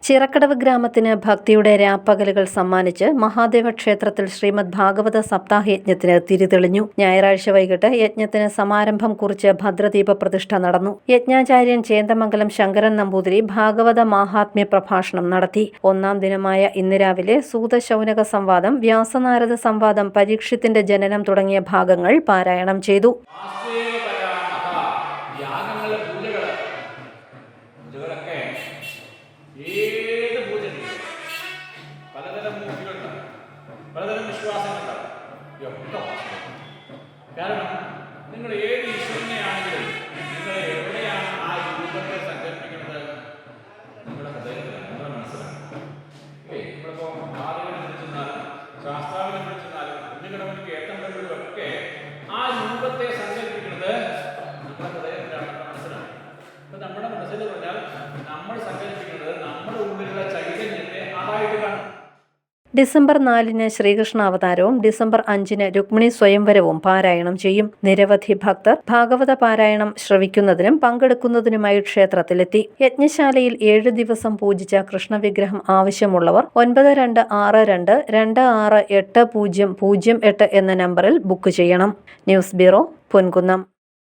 ചിറക്കടവ് ഗ്രാമത്തിന് ഭക്തിയുടെ രാപ്പകലുകൾ സമ്മാനിച്ച് മഹാദേവ ക്ഷേത്രത്തിൽ ശ്രീമദ് ഭാഗവത സപ്താഹ യജ്ഞത്തിന് തിരിതെളിഞ്ഞു. ഞായറാഴ്ച വൈകിട്ട് യജ്ഞത്തിന് സമാരംഭം കുറിച്ച് ഭദ്രദീപ പ്രതിഷ്ഠ നടന്നു. യജ്ഞാചാര്യൻ ചേന്ദമംഗലം ശങ്കരൻ നമ്പൂതിരി ഭാഗവത മാഹാത്മ്യ പ്രഭാഷണം നടത്തി. ഒന്നാം ദിനമായ ഇന്ന് രാവിലെ സൂതശൗനക സംവാദം, വ്യാസനാരദ സംവാദം, പരീക്ഷിത്തിന്റെ ജനനം തുടങ്ങിയ ഭാഗങ്ങൾ പാരായണം ചെയ്തു. ഏത് പൂജയും പലതരം മൂർത്തികളുണ്ടാവും, പലതരം വിശ്വാസങ്ങളുണ്ടാവും. ഇതൊക്കെ കാരണം നിങ്ങൾ ഏത് ഈശ്വരനെയാണെങ്കിലും നിങ്ങൾ എവിടെയാണ് ആ രൂപത്തെ സങ്കല്പിക്കുന്നത്? നിങ്ങളുടെ ഹൃദയത്തിലാണ്, നിങ്ങളുടെ മനസ്സിലാണ്. നമ്മളിപ്പോൾ ആദികളെ വിളിച്ചെന്നാലും ശാസ്ത്രാവിനെ വിളിച്ചെന്നാലും കുഞ്ഞുകിടവനിക്ക് ഏറ്റവും കഴിവുകളൊക്കെ ആ രൂപത്തെ സങ്കല്പിക്കുന്നത് നമ്മുടെ ഹൃദയത്തിലാണ്, നമ്മുടെ മനസ്സിലാണ്. ഇപ്പം നമ്മുടെ മനസ്സിൽ പറഞ്ഞാൽ നമ്മൾ സങ്കല്പിക്കുന്നത് നമ്മുടെ ഉള്ളിലുള്ള ചൈതന്യത്തെ അതായിട്ട് കാണും. ഡിസംബർ 4-ന് ശ്രീകൃഷ്ണ അവതാരവും ഡിസംബർ 5-ന് രുക്മിണി സ്വയംവരവും പാരായണം ചെയ്യും. നിരവധി ഭക്തർ ഭാഗവത പാരായണം ശ്രവിക്കുന്നതിനും പങ്കെടുക്കുന്നതിനുമായി ക്ഷേത്രത്തിലെത്തി. യജ്ഞശാലയിൽ 7 ദിവസം പൂജിച്ച കൃഷ്ണവിഗ്രഹം ആവശ്യമുള്ളവർ 9262268008 എന്ന നമ്പറിൽ ബുക്ക് ചെയ്യണം. News bureau, Ponkunnam.